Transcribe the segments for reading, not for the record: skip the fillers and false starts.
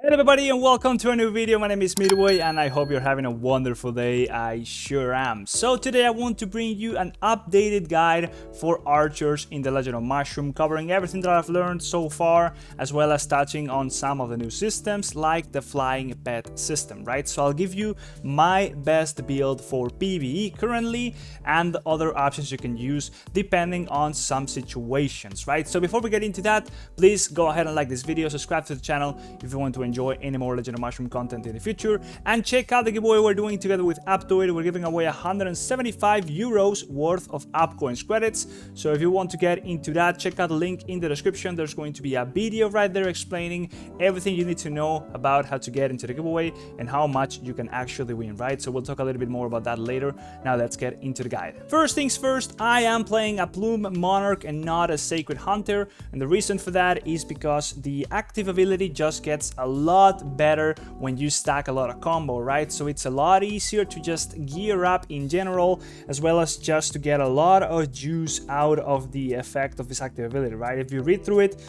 Hello everybody and welcome to a new video. My name is Midway and I hope you're having a wonderful day. I sure am. So today I want to bring you an updated guide for archers in the Legend of Mushroom, covering everything that I've learned so far, as well as touching on some of the new systems like the flying pet system, right? So I'll give you my best build for PVE currently and other options you can use depending on some situations, right? So before we get into that, please go ahead and like this video, subscribe to the channel if you want to enjoy any more Legend of Mushroom content in the future, and check out the giveaway we're doing together with Aptoide. We're giving away 175 euros worth of AppCoins Credits. So if you want to get into that, check out the link in the description. There's going to be a video right there explaining everything you need to know about how to get into the giveaway and how much you can actually win, right? So we'll talk a little bit more about that later. Now let's get into the guide. First things first, I am playing a Plume Monarch and not a Sacred Hunter, and the reason for that is because the active ability just gets a lot better when you stack a lot of combo, right? So it's a lot easier to just gear up in general, as well as just to get a lot of juice out of the effect of this active ability, right? If you read through it,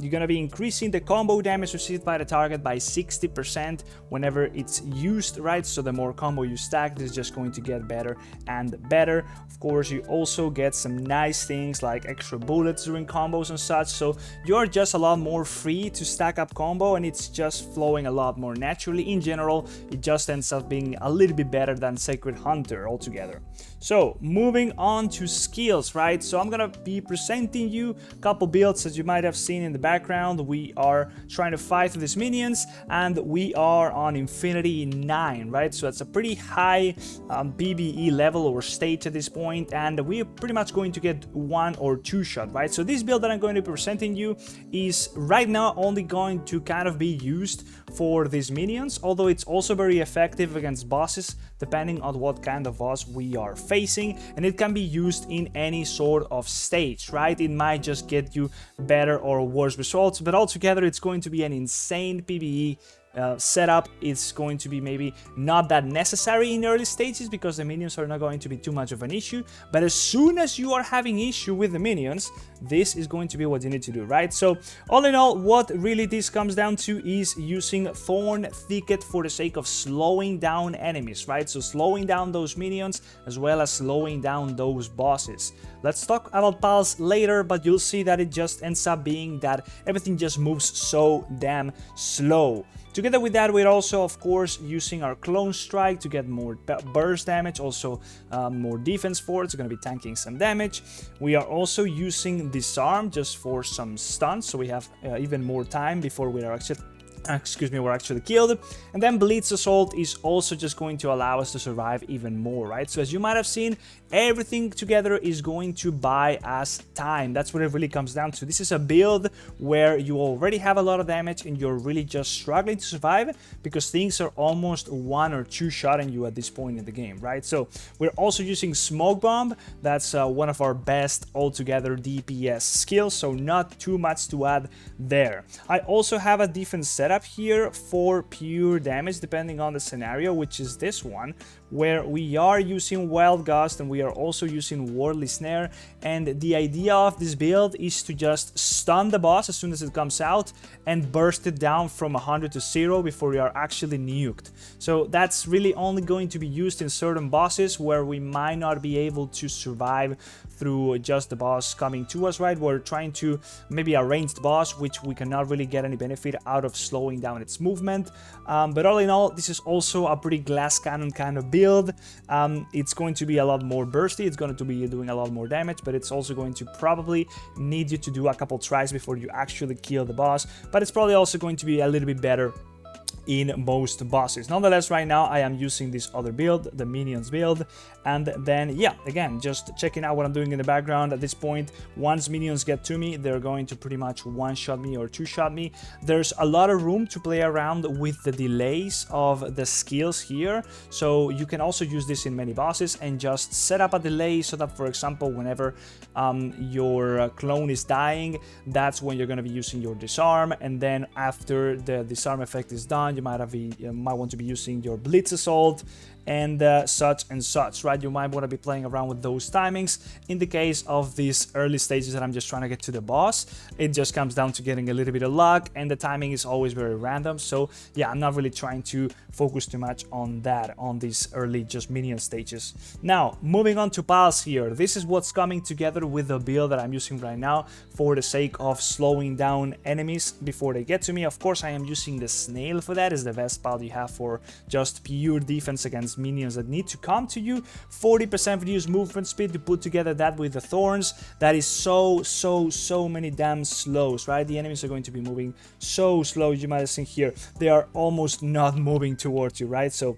you're gonna be increasing the combo damage received by the target by 60% whenever it's used, right? So the more combo you stack, this is just going to get better and better. Of course, you also get some nice things like extra bullets during combos and such, so you're just a lot more free to stack up combo, and it's just flowing a lot more naturally. In general, it just ends up being a little bit better than Sacred Hunter altogether. So moving on to skills, right? So I'm gonna be presenting you a couple builds as you might have seen in the background. We are trying to fight these minions and we are on Infinity 9, right? So that's a pretty high PVE level or stage at this point, and we're pretty much going to get one or two shot, right? So this build that I'm going to be presenting you is right now only going to kind of be used for these minions, although it's also very effective against bosses depending on what kind of boss we are facing, and it can be used in any sort of stage, right? It might just get you better or worse results, but altogether it's going to be an insane PvE setup. It's going to be maybe not that necessary in early stages because the minions are not going to be too much of an issue, but as soon as you are having issue with the minions, this is going to be what you need to do, right? So all in all, what really this comes down to is using Thorn Thicket for the sake of slowing down enemies, right? So slowing down those minions as well as slowing down those bosses. Let's talk about pals later, but you'll see that it just ends up being that everything just moves so damn slow. Together with that, we're also, of course, using our Clone Strike to get more burst damage, also more defense for it. It's going to be tanking some damage. We are also using Disarm just for some stuns, so we have even more time before we are actually killed. And then Blitz Assault is also just going to allow us to survive even more, right? So as you might have seen, everything together is going to buy us time. That's what it really comes down to. This is a build where you already have a lot of damage and you're really just struggling to survive because things are almost one or two shotting you at this point in the game, right? So we're also using Smoke Bomb. That's one of our best altogether DPS skills, so not too much to add there. I also have a defense setup here for pure damage depending on the scenario, which is this one, where we are using Wild Gust and we are also using Worldly Snare, and the idea of this build is to just stun the boss as soon as it comes out and burst it down from 100 to 0 before we are actually nuked. So that's really only going to be used in certain bosses where we might not be able to survive through just the boss coming to us, right? We're trying to maybe a ranged boss, which we cannot really get any benefit out of slowing down its movement. But all in all, this is also a pretty glass cannon kind of build. It's going to be a lot more bursty, it's going to be doing a lot more damage, but it's also going to probably need you to do a couple tries before you actually kill the boss, but it's probably also going to be a little bit better in most bosses. Nonetheless, right now I am using this other build, the Minions build, and then yeah, again, just checking out what I'm doing in the background. At this point, once minions get to me, they're going to pretty much one-shot me or two-shot me. There's a lot of room to play around with the delays of the skills here, so you can also use this in many bosses and just set up a delay so that, for example, whenever your clone is dying, that's when you're going to be using your Disarm, and then after the Disarm effect is done, you might want to be using your Blitz Assault, and such and such, right? You might want to be playing around with those timings. In the case of these early stages that I'm just trying to get to the boss, it just comes down to getting a little bit of luck, and the timing is always very random. So yeah, I'm not really trying to focus too much on that, on these early just minion stages. Now, moving on to piles here. This is what's coming together with the build that I'm using right now for the sake of slowing down enemies before they get to me. Of course, I am using the snail for that. Is the best pile you have for just pure defense against minions that need to come to you. 40% reduced movement speed. To put together that with the thorns, that is so many damn slows, right? The enemies are going to be moving so slow. You might have seen here, they are almost not moving towards you, right? So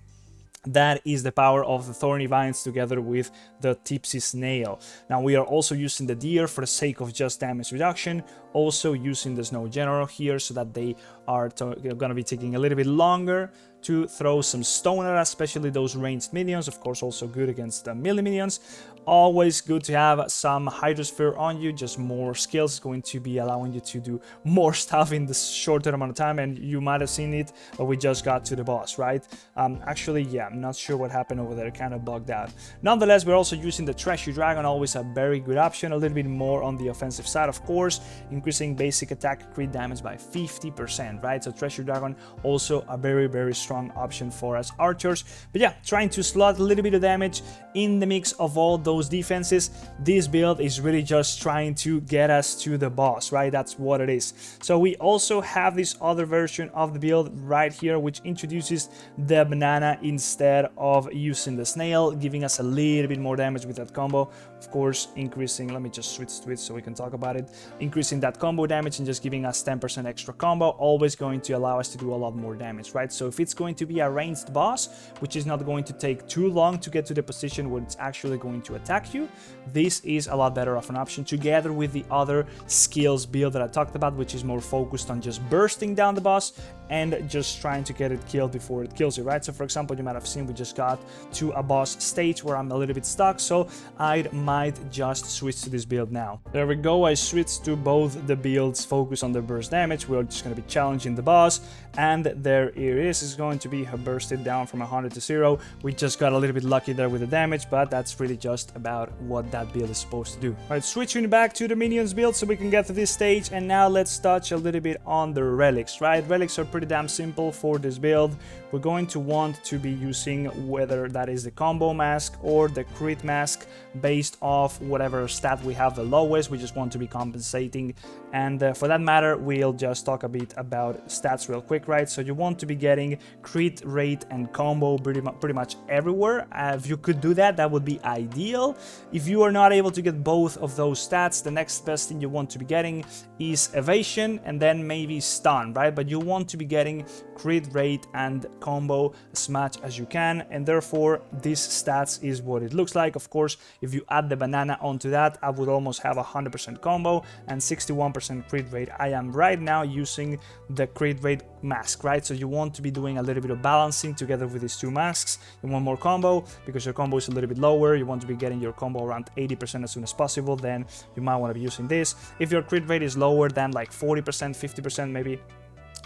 that is the power of the thorny vines together with the tipsy snail. Now we are also using the deer for the sake of just damage reduction, also using the snow general here so that they are going to be taking a little bit longer to throw some stone at us, especially those ranged minions. Of course, also good against the melee minions. Always good to have some hydrosphere on you. Just more skills is going to be allowing you to do more stuff in this shorter amount of time, and you might have seen it, but we just got to the boss, right? Actually, yeah, I'm not sure what happened over there, kind of bugged out. Nonetheless, we're also using the treasure dragon, always a very good option. A little bit more on the offensive side, of course, increasing basic attack crit damage by 50%, right? So treasure dragon also a very strong option for us archers. But yeah, trying to slot a little bit of damage in the mix of all those defenses. This build is really just trying to get us to the boss, right? That's what it is. So we also have this other version of the build right here, which introduces the banana instead of using the snail, giving us a little bit more damage with that combo. Of course, increasing, let me just switch to it so we can talk about it, increasing that combo damage and just giving us 10% extra combo, always going to allow us to do a lot more damage, right? So if it's going to be a ranged boss, which is not going to take too long to get to the position where it's actually going to attack you, this is a lot better of an option, together with the other skills build that I talked about, which is more focused on just bursting down the boss and just trying to get it killed before it kills you, right? So for example, you might have seen we just got to a boss stage where I'm a little bit stuck, so I might just switch to this build now. There we go, I switched to both the builds, focus on the burst damage. We're just going to be challenging the boss, and there it is. It's going to be bursted down from 100 to 0. We just got a little bit lucky there with the damage, but that's really just about what that build is supposed to do. All right, switching back to the minions build so we can get to this stage, and now let's touch a little bit on the relics, right? Relics are pretty damn simple for this build. We're going to want to be using whether that is the combo mask or the crit mask based off whatever stat we have the lowest. We just want to be compensating, and for that matter, we'll just talk a bit about stats real quick, right? So you want to be getting crit rate and combo pretty much everywhere. If you could do that, that would be ideal. If you are not able to get both of those stats, the next best thing you want to be getting is evasion and then maybe stun, right? But you want to be getting crit rate and combo as much as you can, and therefore this stats is what it looks like. Of course, if you add the banana onto that, I would almost have 100% combo and 61% crit rate. I am right now using the crit rate mask, right? So you want to be doing a little bit of balancing together with these two masks. You want more combo because your combo is a little bit lower. You want to be getting your combo around 80% as soon as possible. Then you might want to be using this. If your crit rate is lower than like 40%, 50%, maybe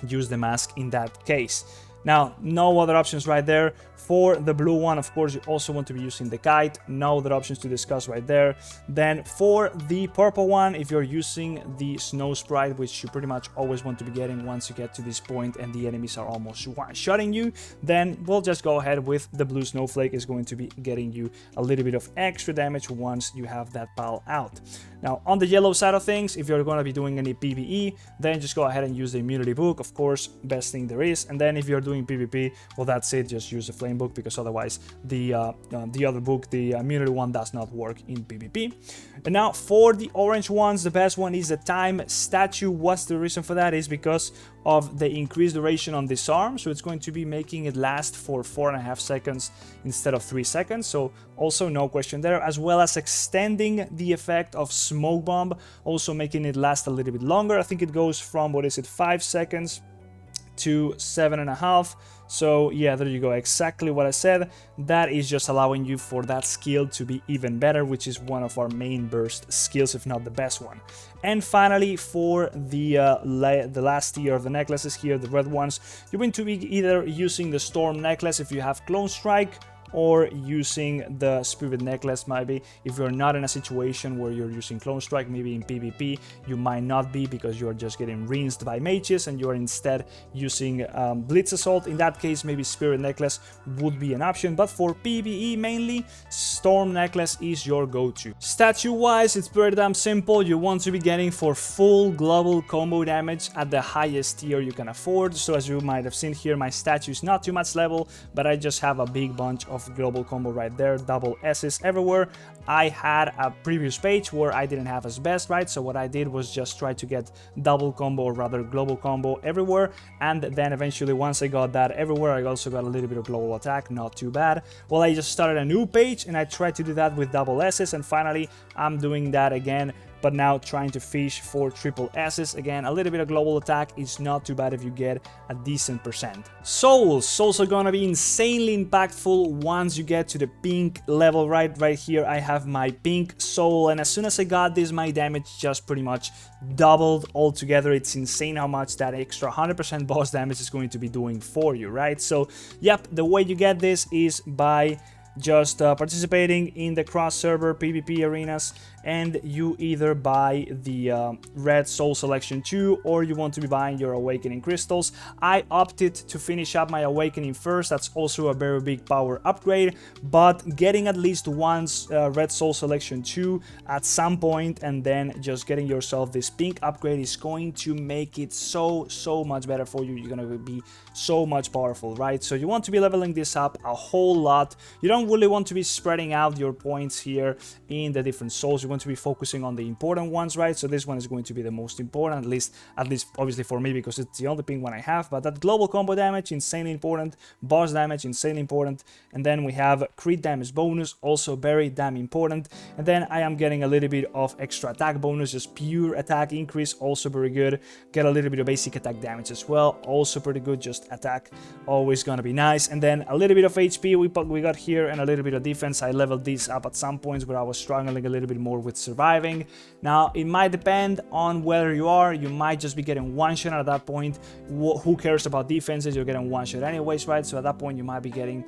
use the mask in that case. Now, no other options right there. For the blue one, of course, you also want to be using the kite. No other options to discuss right there. Then for the purple one, if you're using the snow sprite, which you pretty much always want to be getting once you get to this point and the enemies are almost one-shotting you, then we'll just go ahead with the blue snowflake. Is going to be getting you a little bit of extra damage once you have that pile out. Now, on the yellow side of things, if you're going to be doing any PVE, then just go ahead and use the immunity book, of course, best thing there is. And then if you're doing PvP, well, that's it, just use the flame book, because otherwise the other book, the immunity one, does not work in PvP. And now for the orange ones, the best one is the time statue. What's the reason for that? Is because of the increased duration on disarm, so it's going to be making it last for 4.5 seconds instead of 3 seconds, so also no question there, as well as extending the effect of smoke bomb, also making it last a little bit longer. I think it goes from, what is it, 5 seconds to 7.5. So yeah, there you go, exactly what I said. That is just allowing you for that skill to be even better, which is one of our main burst skills, if not the best one. And finally, for the last tier of the necklaces here, the red ones, you're going to be either using the storm necklace if you have clone strike, or using the Spirit Necklace. Maybe if you're not in a situation where you're using Clone Strike, maybe in PvP you might not be because you're just getting rinsed by mages and you're instead using Blitz Assault. In that case, maybe Spirit Necklace would be an option, but for PvE mainly, Storm Necklace is your go-to. Statue wise, it's pretty damn simple. You want to be getting for full global combo damage at the highest tier you can afford. So as you might have seen here, my statue is not too much level, but I just have a big bunch of global combo right there, double S's everywhere. I had a previous page where I didn't have as best, right? So what I did was just try to get double combo, or rather global combo everywhere, and then eventually once I got that everywhere, I also got a little bit of global attack, not too bad. Well, I just started a new page and I tried to do that with double S's, and finally I'm doing that again, but now trying to fish for triple S's. Again, a little bit of global attack is not too bad if you get a decent percent. Souls are gonna be insanely impactful once you get to the pink level. Right here I have my pink soul, and as soon as I got this, my damage just pretty much doubled altogether. It's insane how much that extra 100% boss damage is going to be doing for you, right? So yep, the way you get this is by just participating in the cross-server PvP arenas, and you either buy the red soul selection 2 or you want to be buying your awakening crystals. I opted to finish up my awakening first. That's also a very big power upgrade, but getting at least one red soul selection 2 at some point and then just getting yourself this pink upgrade is going to make it so much better for you. You're gonna be so much powerful, right? So you want to be leveling this up a whole lot. You don't really want to be spreading out your points here in the different souls. You want to be focusing on the important ones, right? So this one is going to be the most important, at least obviously for me, because it's the only pink one I have. But that global combo damage, insanely important. Boss damage, insanely important. And then we have crit damage bonus, also very damn important. And then I am getting a little bit of extra attack bonus, just pure attack increase, also very good. Get a little bit of basic attack damage as well, also pretty good. Just attack, always gonna be nice. And then a little bit of HP we got here, and a little bit of defense. I leveled these up at some points where I was struggling a little bit more with surviving. Now it might depend on where you are. You might just be getting one shot at that point. Who cares about defenses? You're getting one shot anyways, right? So at that point you might be getting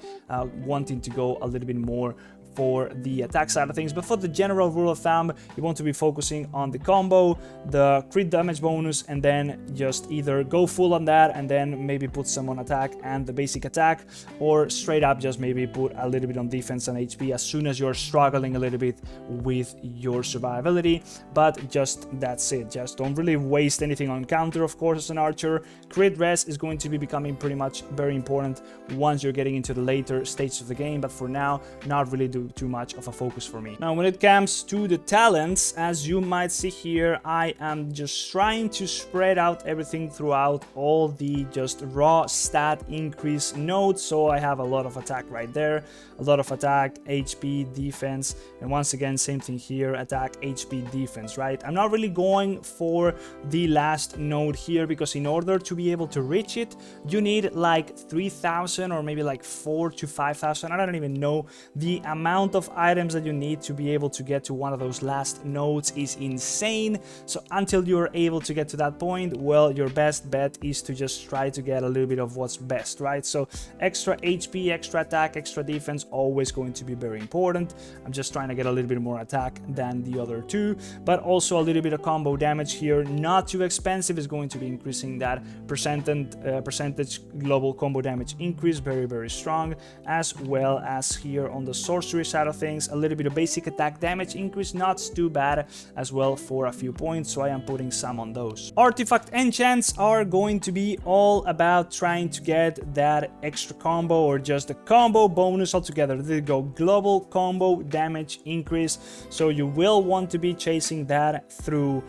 wanting to go a little bit more for the attack side of things. But for the general rule of thumb, you want to be focusing on the combo, the crit damage bonus, and then just either go full on that and then maybe put some on attack and the basic attack, or straight up just maybe put a little bit on defense and HP as soon as you're struggling a little bit with your survivability. But just that's it. Just don't really waste anything on counter, of course, as an archer. Crit res is going to be becoming pretty much very important once you're getting into the later stages of the game, but for now, not really too much of a focus for me. Now when it comes to the talents, as you might see here, I am just trying to spread out everything throughout all the just raw stat increase nodes. So I have a lot of attack right there, a lot of attack, HP, defense, and once again same thing here, attack, HP, defense, right? I'm not really going for the last node here because in order to be able to reach it, you need like 3,000 or maybe like 4,000 to 5,000. I don't even know. The amount of items that you need to be able to get to one of those last nodes is insane. So until you're able to get to that point, well, your best bet is to just try to get a little bit of what's best, right? So extra HP, extra attack, extra defense, always going to be very important. I'm just trying to get a little bit more attack than the other two, but also a little bit of combo damage here. Not too expensive, is going to be increasing that percentage global combo damage increase, very strong, as well as here on the sorcery side of things, a little bit of basic attack damage increase, not too bad as well for a few points, so I am putting some on those. Artifact enchants are going to be all about trying to get that extra combo or just the combo bonus altogether. There you go, global combo damage increase. So you will want to be chasing that through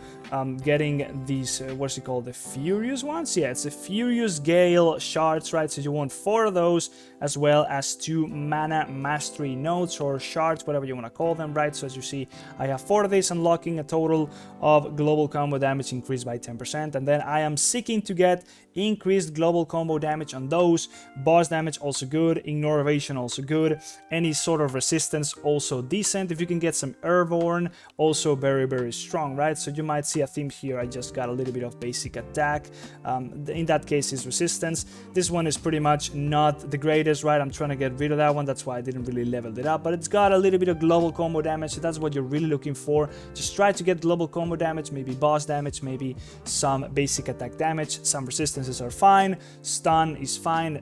getting these, what's it called, the Furious ones? Yeah, it's the Furious Gale shards, right? So you want 4 of those, as well as 2 mana mastery nodes, or shards, whatever you want to call them, right? So as you see, I have 4 of these, unlocking a total of global combo damage increased by 10%, and then I am seeking to get increased global combo damage on those. Boss damage also good, ignore evasion also good, any sort of resistance also decent. If you can get some airborne, also very strong, right? So you might see a theme here. I just got a little bit of basic attack, in that case is resistance. This one is pretty much not the greatest, right? I'm trying to get rid of that one, that's why I didn't really level it up, but it's got a little bit of global combo damage, so that's what you're really looking for. Just try to get global combo damage, maybe boss damage, maybe some basic attack damage. Some resistances are fine, stun is fine,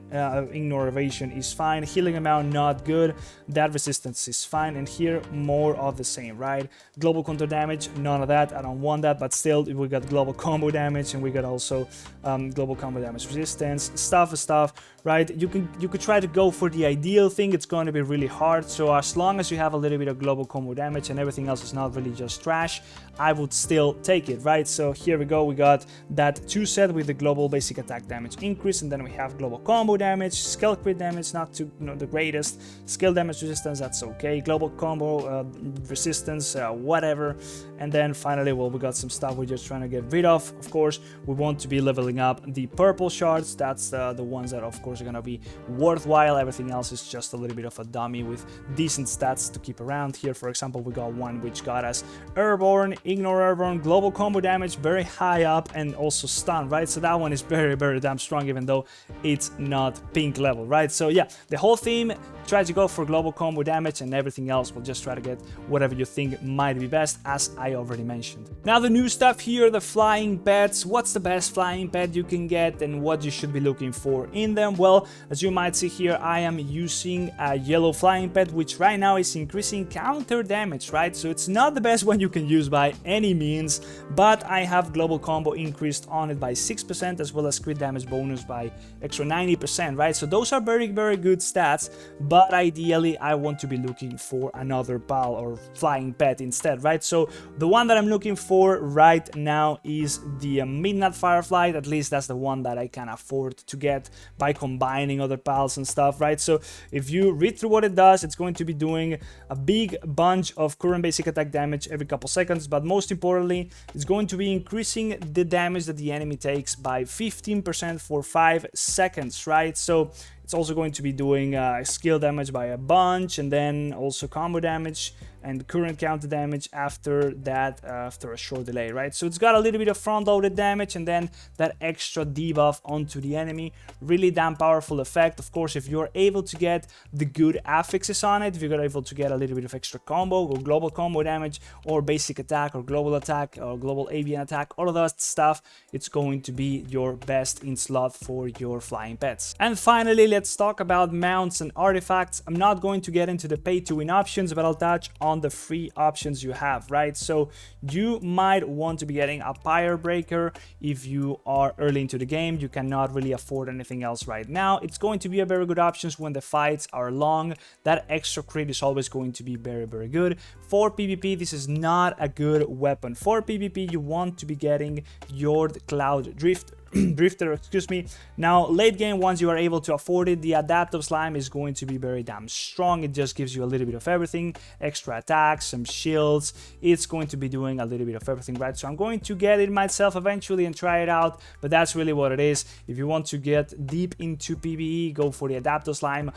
ignore evasion is fine, healing amount not good, that resistance is fine, and here more of the same, right? Global counter damage, none of that, I don't want that, but still we got global combo damage, and we got also global combo damage resistance, stuff, right? You could try to go for the ideal thing. It's going to be really hard, so as long as you have a little bit of global combo damage and everything else is not really just trash, I would still take it, right? So here we go, we got that 2 set with the global basic attack damage increase, and then we have global combo damage, skill crit damage, not too, the greatest, skill damage resistance, that's okay, global combo resistance, whatever, and then finally, well, we got some stuff we're just trying to get rid of. Of course, we want to be leveling up the purple shards. That's the ones that of course are gonna be worthwhile. Everything else is just a little bit of a dummy with decent stats to keep around. Here, for example, we got one which got us airborne, ignore airborne, global combo damage very high up, and also stun, right? So that one is very damn strong, even though it's not pink level, right? So yeah, the whole theme, try to go for global combo damage, and everything else will just try to get whatever you think might be best, as I already mentioned. Now the new stuff here, the flying pets. What's the best flying pet you can get and what you should be looking for in them? Well, as you might see here, I am using a yellow flying pet, which right now is increasing counter damage, right? So it's not the best one you can use by any means, but I have global combo increased on it by 6%, as well as crit damage bonus by extra 90%, right? So those are very good stats, but ideally I want to be looking for another pal or flying pet instead, right? So the one that I'm looking for right now is the Midnight Firefly. At least that's the one that I can afford to get by combining other pals and stuff, right? So if you read through what it does, it's going to be doing a big bunch of current basic attack damage every couple seconds, but most importantly, it's going to be increasing the damage that the enemy takes by 15% for 5 seconds, right? So it's also going to be doing skill damage by a bunch, and then also combo damage and current counter damage after that, after a short delay, right? So it's got a little bit of front-loaded damage and then that extra debuff onto the enemy. Really damn powerful effect. Of course, if you're able to get the good affixes on it, if you're able to get a little bit of extra combo or global combo damage or basic attack or global avian attack, all of that stuff, it's going to be your best in slot for your flying pets. And finally, let's talk about mounts and artifacts. I'm not going to get into the pay-to-win options, but I'll touch on the free options you have, right? So you might want to be getting a Pyre Breaker if you are early into the game. You cannot really afford anything else right now. It's going to be a very good option when the fights are long. That extra crit is always going to be very good. For PvP, this is not a good weapon. For PvP, you want to be getting your Cloud Drifter, excuse me. Now, late game, once you are able to afford it, the Adaptive Slime is going to be very damn strong. It just gives you a little bit of everything, extra attacks, some shields. It's going to be doing a little bit of everything, right? So I'm going to get it myself eventually and try it out, but that's really what it is. If you want to get deep into PvE, go for the Adaptive Slime.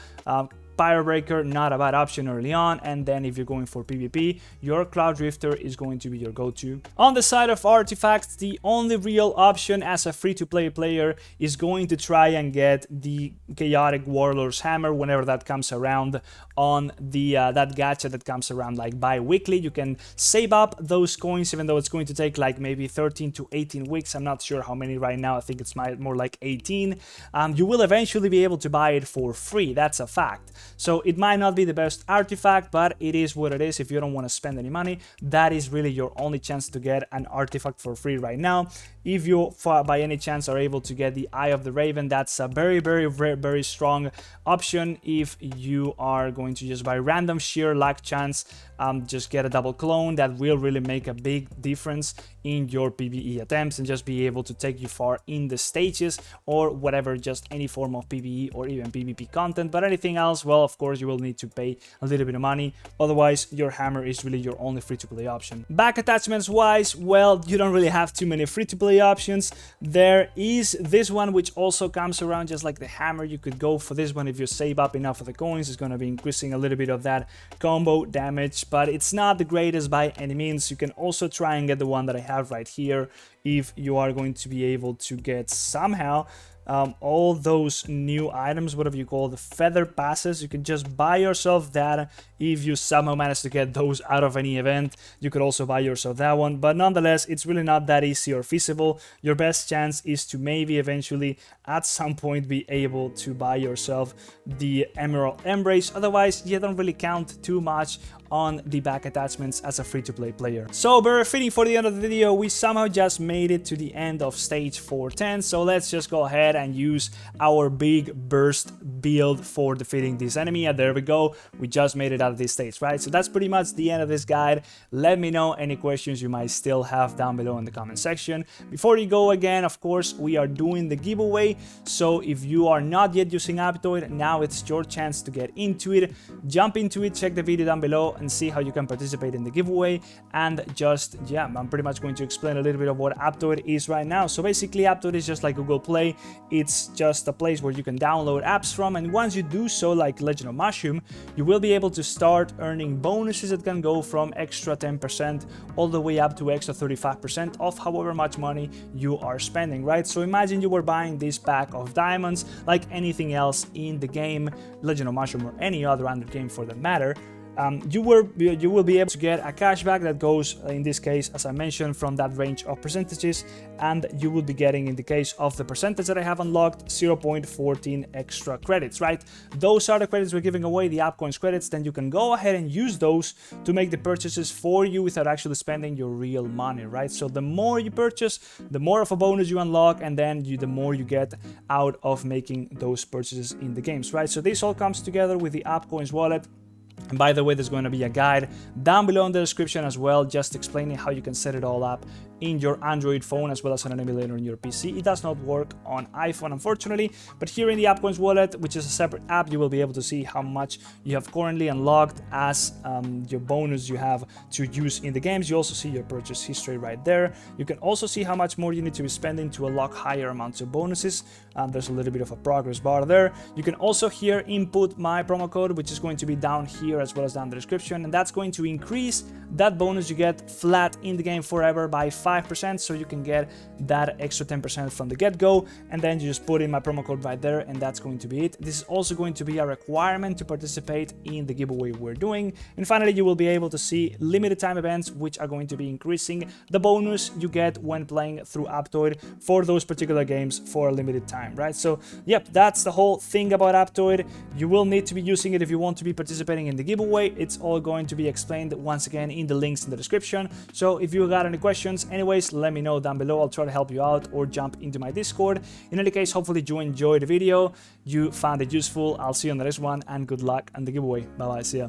Pyre Breaker, not a bad option early on, and then if you're going for PvP, your Cloud Drifter is going to be your go-to. On the side of artifacts, the only real option as a free-to-play player is going to try and get the Chaotic Warlord's Hammer whenever that comes around on the that gacha that comes around like bi-weekly. You can save up those coins, even though it's going to take like maybe 13 to 18 weeks. I'm not sure how many right now. I think it's more like 18. You will eventually be able to buy it for free. That's a fact. So it might not be the best artifact, but it is what it is. If you don't want to spend any money, that is really your only chance to get an artifact for free right now. If you by any chance are able to get the Eye of the Raven, that's a very strong option if you are going to just by random sheer luck chance just get a double clone that will really make a big difference in your PVE attempts and just be able to take you far in the stages or whatever, just any form of PVE or even PvP content. But anything else, well, of course you will need to pay a little bit of money, otherwise your hammer is really your only free-to-play option. Back attachments wise, well, you don't really have too many free-to-play options. There is this one which also comes around just like the hammer. You could go for this one if you save up enough of the coins. It's going to be increasing a little bit of that combo damage, but it's not the greatest by any means. You can also try and get the one that I have right here if you are going to be able to get somehow all those new items, whatever you call the feather passes. You can just buy yourself that if you somehow manage to get those out of any event. You could also buy yourself that one, but nonetheless it's really not that easy or feasible. Your best chance is to maybe eventually at some point be able to buy yourself the Emerald Embrace. Otherwise you don't really count too much on the back attachments as a free-to-play player. So very fitting for the end of the video, we somehow just made it to the end of stage 410. So let's just go ahead and use our big burst build for defeating this enemy. And there we go, we just made it out of this stage, right? So that's pretty much the end of this guide. Let me know any questions you might still have down below in the comment section. Before you go, again, of course, we are doing the giveaway. So if you are not yet using Aptoide, now it's your chance to get into it. Jump into it, check the video down below and see how you can participate in the giveaway. And just, yeah, I'm pretty much going to explain a little bit of what Aptoide is right now. So basically Aptoide is just like Google Play. It's just a place where you can download apps from, and once you do so, like Legend of Mushroom, you will be able to start earning bonuses that can go from extra 10% all the way up to extra 35% of however much money you are spending, right? So imagine you were buying this pack of diamonds like anything else in the game, Legend of Mushroom or any other Android game for that matter. You will be able to get a cashback that goes, in this case, as I mentioned, from that range of percentages, and you will be getting, in the case of the percentage that I have unlocked, 0.14 extra credits, right? Those are the credits we're giving away, the AppCoins Credits. Then you can go ahead and use those to make the purchases for you without actually spending your real money, right? So the more you purchase, the more of a bonus you unlock, and then the more you get out of making those purchases in the games, right? So this all comes together with the AppCoins wallet. And by the way, there's going to be a guide down below in the description as well, just explaining how you can set it all up in your Android phone as well as on an emulator in your PC. It does not work on iPhone, unfortunately, but here in the AppCoins wallet, which is a separate app, you will be able to see how much you have currently unlocked as your bonus you have to use in the games. You also see your purchase history right there. You can also see how much more you need to be spending to unlock higher amounts of bonuses. There's a little bit of a progress bar there. You can also here input my promo code, which is going to be down here as well as down in the description, and that's going to increase that bonus you get flat in the game forever by 5%, so you can get that extra 10% from the get-go, and then you just put in my promo code right there, and that's going to be it. This is also going to be a requirement to participate in the giveaway we're doing. And finally, you will be able to see limited time events, which are going to be increasing the bonus you get when playing through Aptoide for those particular games for a limited time, right? So yep, that's the whole thing about Aptoide. You will need to be using it if you want to be participating in the giveaway. It's all going to be explained once again in the links in the description. So if you got any questions, anyways, let me know down below. I'll try to help you out or jump into my Discord. In any case, hopefully you enjoyed the video, you found it useful. I'll see you on the next one, and good luck on the giveaway. Bye bye, see ya.